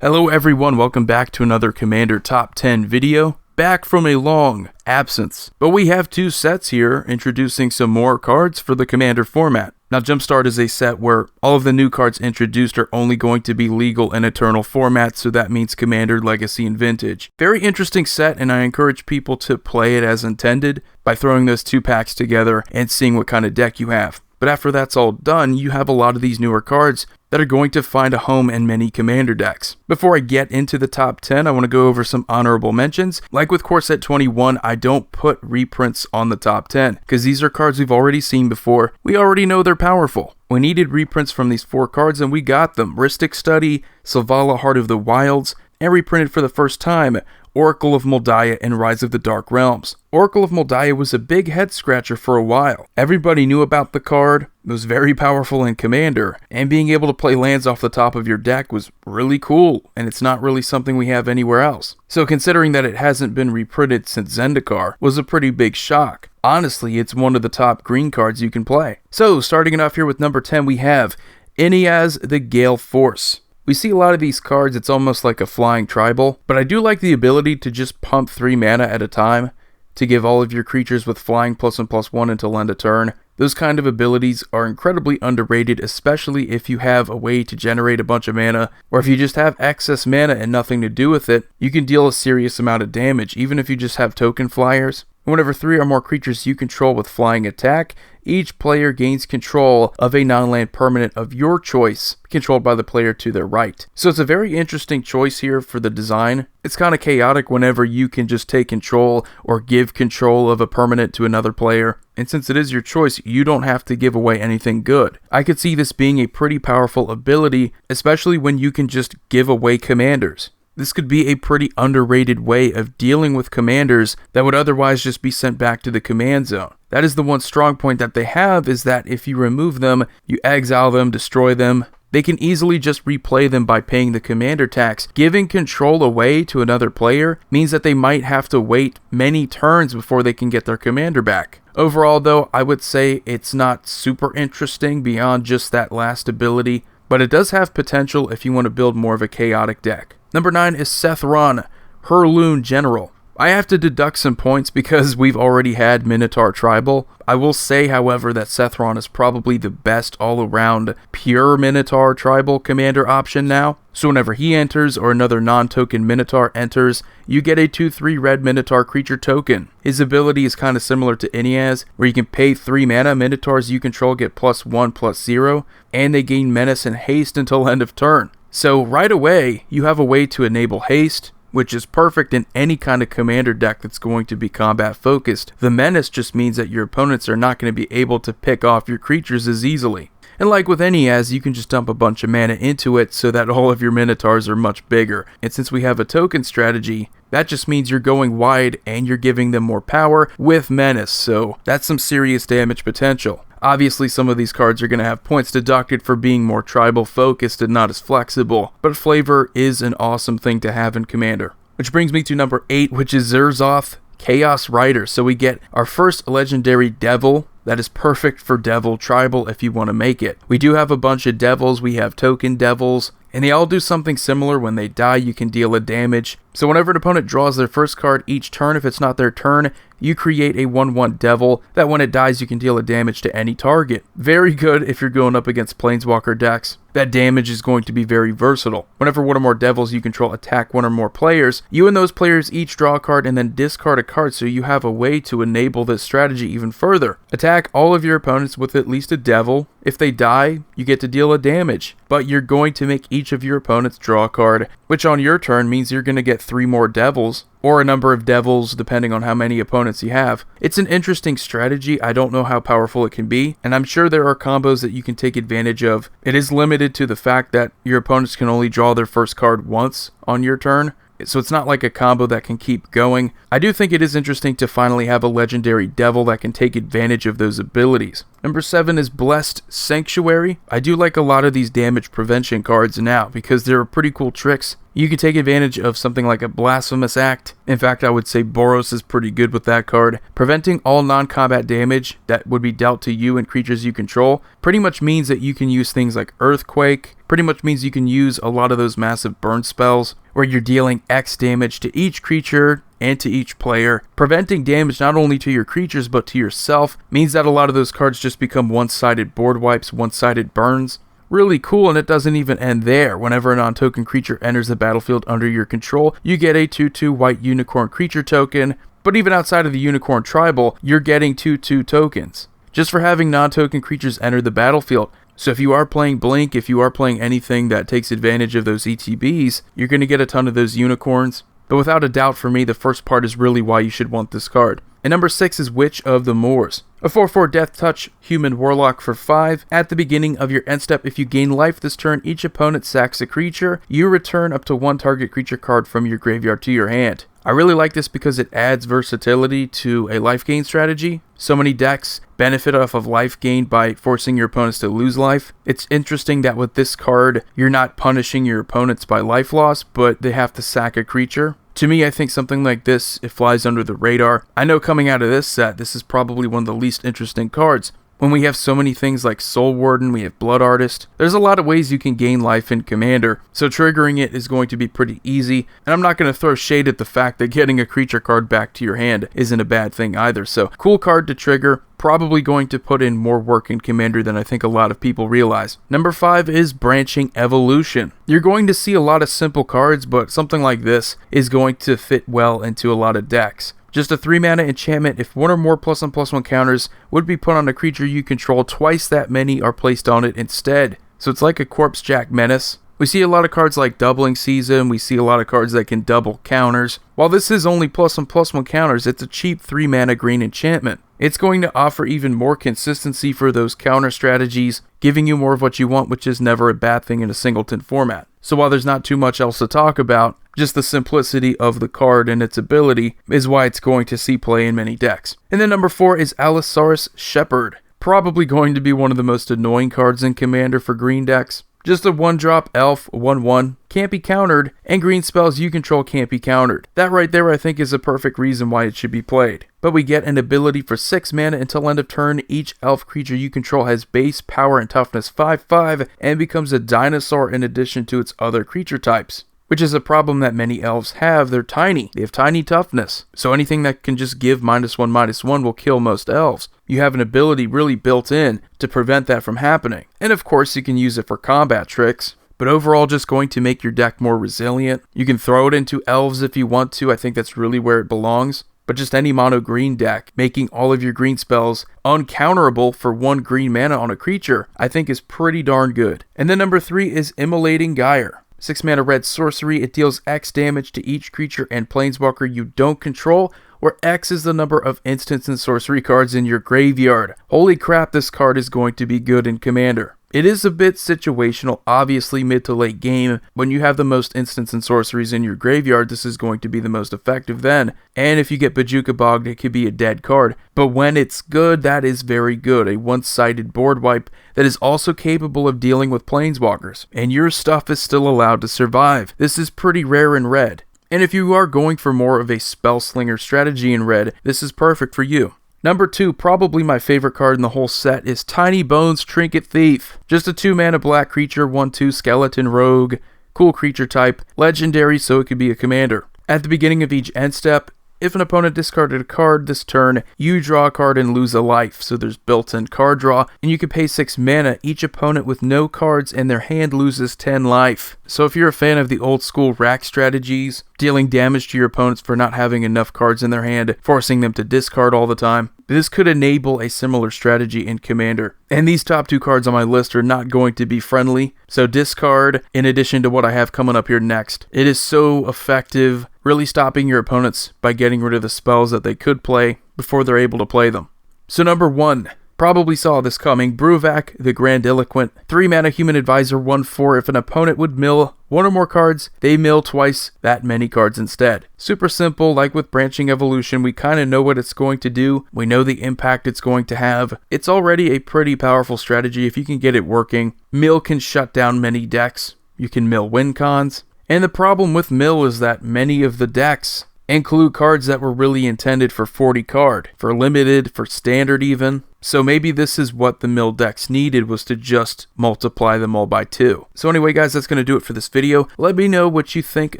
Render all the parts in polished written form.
Hello everyone, welcome back to another Commander Top 10 video. Back from a long absence. But we have two sets here, introducing some more cards for the Commander format. Now Jumpstart is a set where all of the new cards introduced are only going to be legal in Eternal formats, so that means Commander, Legacy, and Vintage. Very interesting set, and I encourage people to play it as intended by throwing those two packs together and seeing what kind of deck you have. But after that's all done, you have a lot of these newer cards that are going to find a home in many Commander decks. Before I get into the top 10, I want to go over some honorable mentions. Like with Core Set 21, I don't put reprints on the top 10, because these are cards we've already seen before. We already know they're powerful. We needed reprints from these four cards, and we got them. Rhystic Study, Selvala Heart of the Wilds, and reprinted for the first time, Oracle of Moldiah and Rise of the Dark Realms. Oracle of Moldiah was a big head scratcher for a while. Everybody knew about the card, it was very powerful in Commander, and being able to play lands off the top of your deck was really cool, and it's not really something we have anywhere else. So considering that it hasn't been reprinted since Zendikar was a pretty big shock. Honestly, it's one of the top green cards you can play. So starting it off here with number 10, we have Ineaz the Gale Force. We see a lot of these cards, it's almost like a flying tribal, but I do like the ability to just pump 3 mana at a time to give all of your creatures with flying +1/+1 until end of turn. Those kind of abilities are incredibly underrated, especially if you have a way to generate a bunch of mana, or if you just have excess mana and nothing to do with it, you can deal a serious amount of damage, even if you just have token flyers. Whenever 3 or more creatures you control with flying attack, each player gains control of a non-land permanent of your choice, controlled by the player to their right. So it's a very interesting choice here for the design. It's kind of chaotic whenever you can just take control or give control of a permanent to another player. And since it is your choice, you don't have to give away anything good. I could see this being a pretty powerful ability, especially when you can just give away commanders. This could be a pretty underrated way of dealing with commanders that would otherwise just be sent back to the command zone. That is the one strong point that they have, is that if you remove them, you exile them, destroy them, they can easily just replay them by paying the commander tax. Giving control away to another player means that they might have to wait many turns before they can get their commander back. Overall though, I would say it's not super interesting beyond just that last ability, but it does have potential if you want to build more of a chaotic deck. Number 9 is Sethron, Herloon General. I have to deduct some points because we've already had Minotaur Tribal. I will say, however, that Sethron is probably the best all-around pure Minotaur Tribal commander option now. So whenever he enters or another non-token Minotaur enters, you get a 2/3 red Minotaur creature token. His ability is kind of similar to Ineaz, where you can pay 3 mana, Minotaurs you control get +1/+0, and they gain menace and haste until end of turn. So right away, you have a way to enable haste, which is perfect in any kind of commander deck that's going to be combat focused. The menace just means that your opponents are not going to be able to pick off your creatures as easily. And like with Ineaz, you can just dump a bunch of mana into it so that all of your Minotaurs are much bigger. And since we have a token strategy, that just means you're going wide and you're giving them more power with menace, so that's some serious damage potential. Obviously, some of these cards are going to have points deducted for being more tribal focused and not as flexible, but flavor is an awesome thing to have in Commander. Which brings me to number 8, which is Zerzoth, Chaos Rider. So we get our first legendary Devil. That is perfect for Devil Tribal if you want to make it. We do have a bunch of Devils, we have token Devils, and they all do something similar. When they die, you can deal a damage. So whenever an opponent draws their first card each turn, if it's not their turn, you create a 1/1 Devil that when it dies, you can deal a damage to any target. Very good if you're going up against Planeswalker decks. That damage is going to be very versatile. Whenever one or more Devils you control attack one or more players, you and those players each draw a card and then discard a card, so you have a way to enable this strategy even further. Attack all of your opponents with at least a Devil. If they die, you get to deal a damage, but you're going to make each of your opponents draw a card, which on your turn means you're going to get 3 more Devils, or a number of Devils depending on how many opponents you have. It's an interesting strategy. I don't know how powerful it can be, and I'm sure there are combos that you can take advantage of. It is limited to the fact that your opponents can only draw their first card once on your turn, so it's not like a combo that can keep going. I do think it is interesting to finally have a legendary Devil that can take advantage of those abilities. Number 7 is Blessed Sanctuary. I do like a lot of these damage prevention cards now because there are pretty cool tricks. You can take advantage of something like a Blasphemous Act. In fact, I would say Boros is pretty good with that card. Preventing all non-combat damage that would be dealt to you and creatures you control pretty much means that you can use things like Earthquake. Pretty much means you can use a lot of those massive burn spells where you're dealing X damage to each creature and to each player. Preventing damage not only to your creatures but to yourself means that a lot of those cards just become one-sided board wipes, one-sided burns. Really cool, and it doesn't even end there. Whenever a non-token creature enters the battlefield under your control, you get a 2/2 white unicorn creature token, but even outside of the unicorn tribal, you're getting 2/2 tokens, just for having non-token creatures enter the battlefield. So if you are playing Blink, if you are playing anything that takes advantage of those ETBs, you're going to get a ton of those unicorns. But without a doubt for me, the first part is really why you should want this card. And number 6 is Witch of the Moors. A 4/4 Death Touch Human Warlock for 5. At the beginning of your end step, if you gain life this turn, each opponent sacks a creature. You return up to 1 target creature card from your graveyard to your hand. I really like this because it adds versatility to a life gain strategy. So many decks benefit off of life gain by forcing your opponents to lose life. It's interesting that with this card, you're not punishing your opponents by life loss, but they have to sack a creature. To me, I think something like this, it flies under the radar. I know coming out of this set, this is probably one of the least interesting cards. When we have so many things like Soul Warden, we have Blood Artist, there's a lot of ways you can gain life in Commander, so triggering it is going to be pretty easy, and I'm not going to throw shade at the fact that getting a creature card back to your hand isn't a bad thing either, so cool card to trigger, probably going to put in more work in Commander than I think a lot of people realize. Number 5 is Branching Evolution. You're going to see a lot of simple cards, but something like this is going to fit well into a lot of decks. Just a 3-mana enchantment. If 1 or more +1/+1 counters would be put on a creature you control, twice that many are placed on it instead. So it's like a Corpse Jack Menace. We see a lot of cards like Doubling Season, we see a lot of cards that can double counters. While this is only +1/+1 counters, it's a cheap 3-mana green enchantment. It's going to offer even more consistency for those counter strategies, giving you more of what you want, which is never a bad thing in a singleton format. So while there's not too much else to talk about, just the simplicity of the card and its ability is why it's going to see play in many decks. And then number 4 is Allosaurus Shepherd. Probably going to be one of the most annoying cards in Commander for green decks. Just a 1-drop elf, 1/1, can't be countered, and green spells you control can't be countered. That right there I think is a perfect reason why it should be played. But we get an ability for 6 mana until end of turn. Each elf creature you control has base power and toughness 5/5 and becomes a dinosaur in addition to its other creature types. Which is a problem that many elves have. They're tiny. They have tiny toughness. So anything that can just give -1/-1 will kill most elves. You have an ability really built in to prevent that from happening. And of course you can use it for combat tricks. But overall just going to make your deck more resilient. You can throw it into elves if you want to. I think that's really where it belongs. But just any mono green deck, making all of your green spells uncounterable for 1 green mana on a creature, I think is pretty darn good. And then number 3 is Immolating Geyer. 6 mana red sorcery, it deals X damage to each creature and planeswalker you don't control, where X is the number of instants and sorcery cards in your graveyard. Holy crap, this card is going to be good in Commander. It is a bit situational, obviously mid to late game. When you have the most instants and sorceries in your graveyard, this is going to be the most effective then. And if you get Bajuka Bogged, it could be a dead card. But when it's good, that is very good. A one-sided board wipe that is also capable of dealing with planeswalkers. And your stuff is still allowed to survive. This is pretty rare in red. And if you are going for more of a spell slinger strategy in red, this is perfect for you. Number 2, probably my favorite card in the whole set, is Tiny Bones Trinket Thief. Just a 2-mana black creature, 1/2 skeleton rogue, cool creature type, legendary so it could be a commander. At the beginning of each end step, if an opponent discarded a card this turn, you draw a card and lose a life, so there's built-in card draw, and you can pay 6 mana. Each opponent with no cards in their hand loses 10 life. So if you're a fan of the old school rack strategies, dealing damage to your opponents for not having enough cards in their hand, forcing them to discard all the time, this could enable a similar strategy in Commander. And these top 2 cards on my list are not going to be friendly, so discard in addition to what I have coming up here next. It is so effective, really stopping your opponents by getting rid of the spells that they could play before they're able to play them. So number 1, Probably saw this coming. Brew Vac, the Grandiloquent. 3 mana Human Advisor, 1/4. If an opponent would mill 1 or more cards, they mill twice that many cards instead. Super simple, like with Branching Evolution, we kind of know what it's going to do. We know the impact it's going to have. It's already a pretty powerful strategy if you can get it working. Mill can shut down many decks. You can mill win cons. And the problem with mill is that many of the decks include cards that were really intended for 40 card, for limited, for standard even. So maybe this is what the mill decks needed, was to just multiply them all by 2. So anyway guys, that's going to do it for this video. Let me know what you think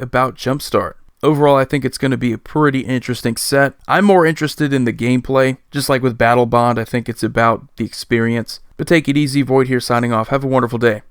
about Jumpstart. Overall, I think it's going to be a pretty interesting set. I'm more interested in the gameplay. Just like with Battle Bond, I think it's about the experience. But take it easy, Void here signing off. Have a wonderful day.